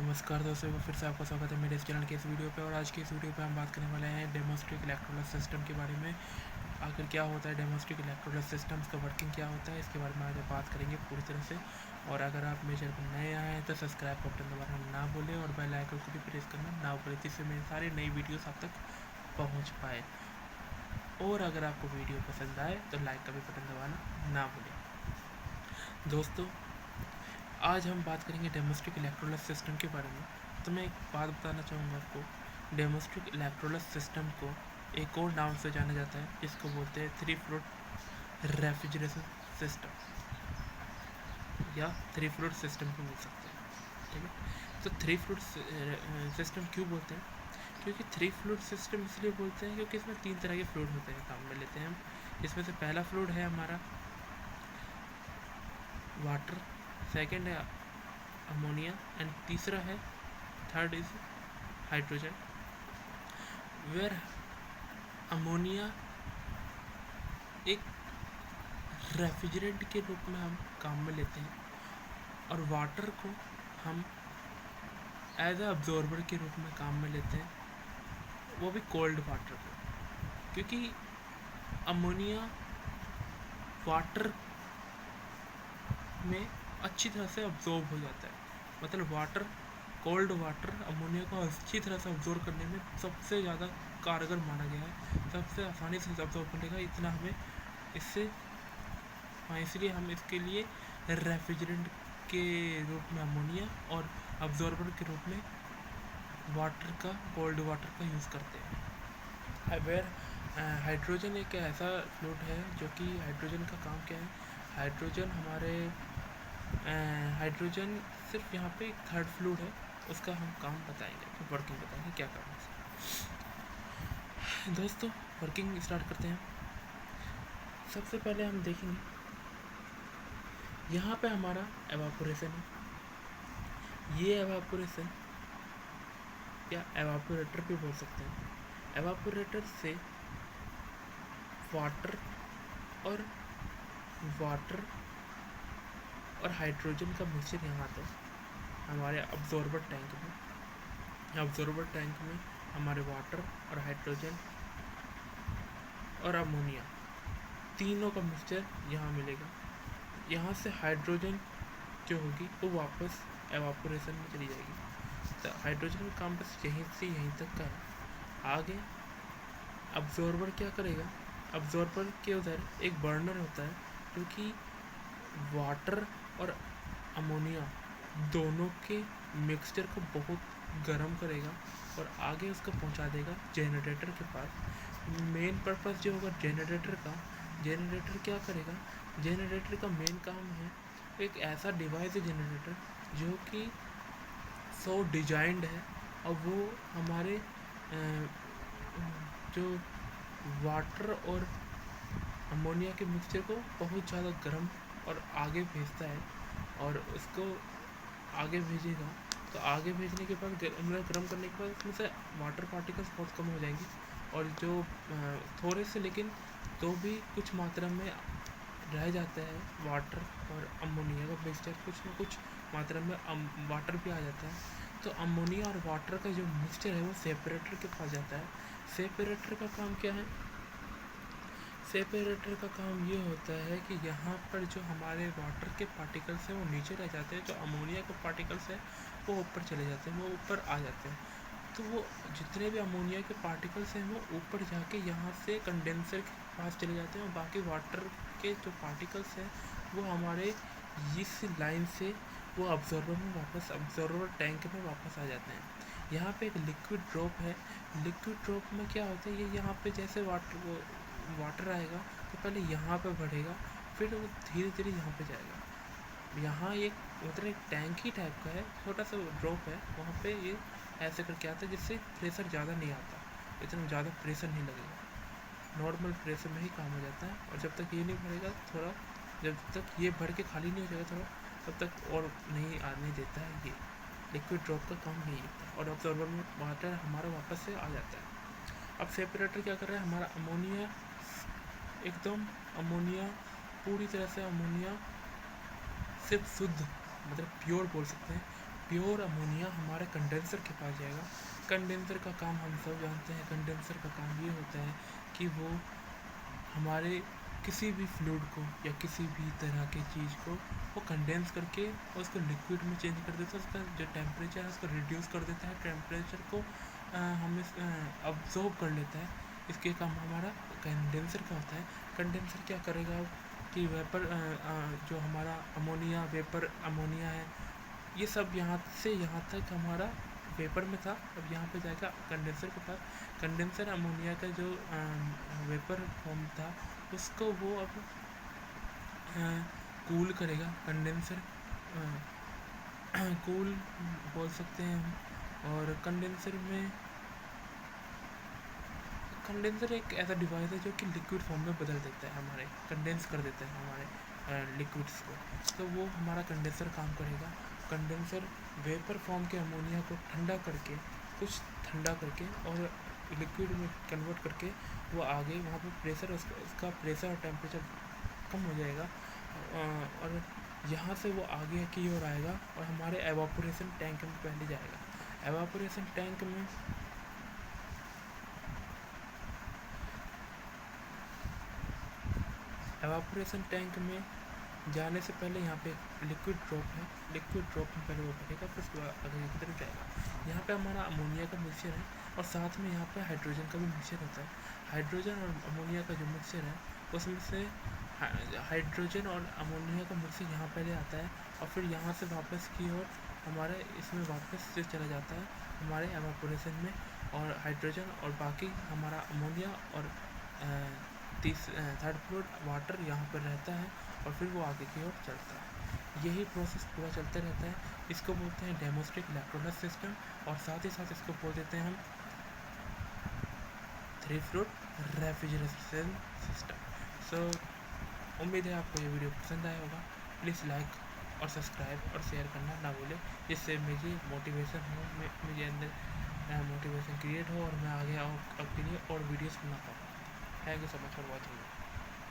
नमस्कार दोस्तों, फिर से आपका स्वागत है मेरे इस चैनल के इस वीडियो पे। और आज की इस वीडियो पे हम बात करने वाले हैं डेमोस्टिक इलेक्ट्रोलाइट सिस्टम के बारे में। आखिर क्या होता है डेमोस्टिक इलेक्ट्रोलाइट सिस्टम, इसका वर्किंग क्या होता है, इसके बारे में आज बात करेंगे पूरी तरह से। और अगर आप मेरे चैनल पर नए आए हैं तो सब्सक्राइब का बटन दबाना ना भूलें और बेल आइकन को भी प्रेस करना ना भूलें, जिससे मेरी सारी नई वीडियोस आप तक पहुंच पाए। और अगर आपको वीडियो पसंद आए तो लाइक का भी बटन दबाना ना भूलें। दोस्तों, आज हम बात करेंगे डेमोस्टिक इलेक्ट्रोलाइट सिस्टम के बारे में। तो मैं एक बात बताना चाहूँगा आपको। डेमोस्टिक इलेक्ट्रोलाइट सिस्टम को एक और नाम से जाना जाता है, जिसको बोलते हैं 3 फ्लोट रेफ्रिजरेशन सिस्टम या 3 फ्लोट सिस्टम भी बोल सकते हैं। ठीक है, तो 3 फ्लोट सिस्टम क्यों बोलते हैं? क्योंकि 3 फ्लोट सिस्टम इसलिए बोलते हैं क्योंकि इसमें 3 तरह के फ्लूइड होते हैं, काम में लेते हैं हम। इसमें से पहला फ्लूइड है हमारा वाटर, सेकेंड है अमोनिया एंड तीसरा है, third is hydrogen. Where ammonia एक रेफ्रिजरेंट के रूप में हम काम में लेते हैं और वाटर को हम एज ए अब्जॉर्बर के रूप में काम में लेते हैं, वो भी कोल्ड वाटर को। क्योंकि अमोनिया वाटर में अच्छी तरह से अब्जॉर्ब हो जाता है, मतलब वाटर, कोल्ड वाटर अमोनिया को अच्छी तरह से अब्जॉर्ब करने में सबसे ज़्यादा कारगर माना गया है, सबसे आसानी से अब्जॉर्ब करने का इतना हमें इससे। हाँ, इसलिए हम इसके लिए रेफ्रिजरेंट के रूप में अमोनिया और अब्जॉर्बर के रूप में वाटर का, कोल्ड वाटर का यूज़ करते हैं। वेयर हाइड्रोजन एक ऐसा फ्लूइड है जो कि हाइड्रोजन का काम क्या है? हाइड्रोजन हमारे हाइड्रोजन सिर्फ यहाँ पे एक थर्ड फ्लूइड है, उसका हम काम बताएंगे, फिर वर्किंग बताएंगे क्या करना है। दोस्तों, वर्किंग स्टार्ट करते हैं। सबसे पहले हम देखेंगे यहाँ पे हमारा एवापोरेशन है। ये एवापोरेशन या एवापोरेटर भी बोल सकते हैं। एवापोरेटर से वाटर और हाइड्रोजन का मिक्सचर यहाँ आता है हमारे अब्जॉर्बर टैंक में। अब्जॉर्बर टैंक में हमारे वाटर और हाइड्रोजन और अमोनिया तीनों का मिक्सचर यहाँ मिलेगा। यहाँ से हाइड्रोजन जो होगी वो वापस एवापोरेशन में चली जाएगी। तो हाइड्रोजन का काम बस यहीं से यहीं तक का है। आगे अब्जॉर्बर क्या करेगा? अब्जॉर्बर के उधर एक बर्नर होता है जो कि वाटर और अमोनिया दोनों के मिक्सचर को बहुत गर्म करेगा और आगे उसको पहुंचा देगा जनरेटर के पास। मेन पर्पस जो होगा जनरेटर का, जनरेटर क्या करेगा? जनरेटर का मेन काम है, एक ऐसा डिवाइस है जनरेटर जो कि सो डिजाइंड है और वो हमारे जो वाटर और अमोनिया के मिक्सचर को बहुत ज़्यादा गर्म और आगे भेजता है। और उसको आगे भेजेगा तो आगे भेजने के बाद गर्म करने के बाद उसमें से वाटर पार्टिकल्स बहुत कम हो जाएंगे और जो थोड़े से, लेकिन तो भी कुछ मात्रा में रह जाता है वाटर और अमोनिया का मिक्सचर, कुछ ना कुछ मात्रा में वाटर भी आ जाता है। तो अमोनिया और वाटर का जो मिक्सचर है वो सेपरेटर के पास जाता है। सेपरेटर का काम क्या है? सेपरेटर का काम ये होता है कि यहाँ पर जो हमारे वाटर के पार्टिकल्स हैं वो नीचे रह जाते हैं, जो अमोनिया के पार्टिकल्स हैं वो ऊपर चले जाते हैं, वो ऊपर आ जाते हैं। तो वो जितने भी अमोनिया के पार्टिकल्स हैं वो ऊपर जाके यहाँ से कंडेंसर के पास चले जाते हैं और बाकी वाटर के जो पार्टिकल्स हैं वो हमारे इस लाइन से वो अब्जॉर्बर में वापस, अब्जॉर्बर टैंक में वापस आ जाते हैं। यहाँ पे एक लिक्विड ड्रॉप है। लिक्विड ड्रॉप में क्या होता है, ये यहाँ पे जैसे वाटर आएगा तो पहले यहाँ पे बढ़ेगा, फिर वो धीरे धीरे यहाँ पे जाएगा। यहाँ एक मतलब एक टैंक ही टाइप का है, छोटा सा ड्रॉप है, वहाँ पे ये ऐसे करके आता है जिससे प्रेशर ज़्यादा नहीं आता, इतना ज़्यादा प्रेशर नहीं लगेगा, नॉर्मल प्रेशर में ही काम हो जाता है। और जब तक ये नहीं बढ़ेगा थोड़ा, जब तक ये भर के खाली नहीं हो जाएगा थोड़ा, तब तक और नहीं आने देता है। ये लिक्विड ड्रॉप का काम यही होता है और ऑब्जर्वर में वाटर हमारा वापस से आ जाता है। अब सेपरेटर क्या कर रहा है? हमारा अमोनिया एकदम, अमोनिया पूरी तरह से, अमोनिया सिर्फ शुद्ध, मतलब प्योर बोल सकते हैं, प्योर अमोनिया हमारे कंडेंसर के पास जाएगा। कंडेंसर का काम हम सब जानते हैं। कंडेंसर का काम ये होता है कि वो हमारे किसी भी फ्लूइड को या किसी भी तरह की चीज़ को वो कंडेंस करके उसको लिक्विड में चेंज कर देता है। उसका जो टेम्परेचर है उसको रिड्यूस कर देता है, टेम्परेचर को हमें अब्जॉर्ब कर लेता है। इसके काम हमारा कंडेंसर का होता है। कंडेंसर क्या करेगा कि वेपर जो हमारा अमोनिया, वेपर अमोनिया है, ये सब यहाँ से यहाँ तक हमारा वेपर में था, अब यहाँ पे जाएगा कंडेंसर के पास। कंडेंसर अमोनिया का जो वेपर फॉर्म था उसको वो अब कूल करेगा। कंडेंसर कूल बोल सकते हैं हम। और कंडेंसर एक ऐसा डिवाइस है जो कि लिक्विड फॉर्म में बदल देता है, हमारे कंडेंस कर देता है हमारे लिक्विड्स को। तो वो हमारा कंडेंसर काम करेगा। कंडेंसर वेपर फॉर्म के अमोनिया को ठंडा करके, कुछ ठंडा करके और लिक्विड में कन्वर्ट करके वो आगे वहाँ पे प्रेशर, उसका प्रेशर और टेम्परेचर कम हो जाएगा और यहाँ से वो आगे की ओर आएगा और हमारे एवापोरेशन टैंक में पहले जाएगा। एवापोरेशन टैंक में एवापोरेशन टैंक में जाने से पहले यहाँ पे लिक्विड ड्रॉप है। लिक्विड ड्रॉप में पहले वो भरेगा, फिर उसके बाद आगे की तरफ जाएगा। यहाँ पे हमारा अमोनिया का मिक्सचर है और साथ में यहाँ पे हाइड्रोजन का भी मिक्सचर होता है। हाइड्रोजन और अमोनिया का जो मिक्सचर है उसमें से हाइड्रोजन और अमोनिया का मिक्सचर यहाँ पहले आता है और फिर यहाँ से वापस की ओर हमारे इसमें वापस से चला जाता है हमारे एवापोरेशन में। और हाइड्रोजन और बाकी हमारा अमोनिया और थर्ड फ्लोर वाटर यहाँ पर रहता है और फिर वो आगे की ओर चलता है। यही प्रोसेस पूरा चलते रहता है। इसको बोलते हैं डेमोस्टिक इलेक्ट्रोलाइज सिस्टम और साथ ही साथ इसको बोल देते हैं हम 3 फ्लोर रेफ्रिजरेशन सिस्टम। सो उम्मीद है आपको ये वीडियो पसंद आया होगा। प्लीज़ लाइक और सब्सक्राइब और शेयर करना ना भूलें, जिससे मुझे मोटिवेशन हो, मुझे अंदर मोटिवेशन क्रिएट हो और मैं आगे आपके लिए और वीडियोस बना पाऊँ। Thank you so much for watching.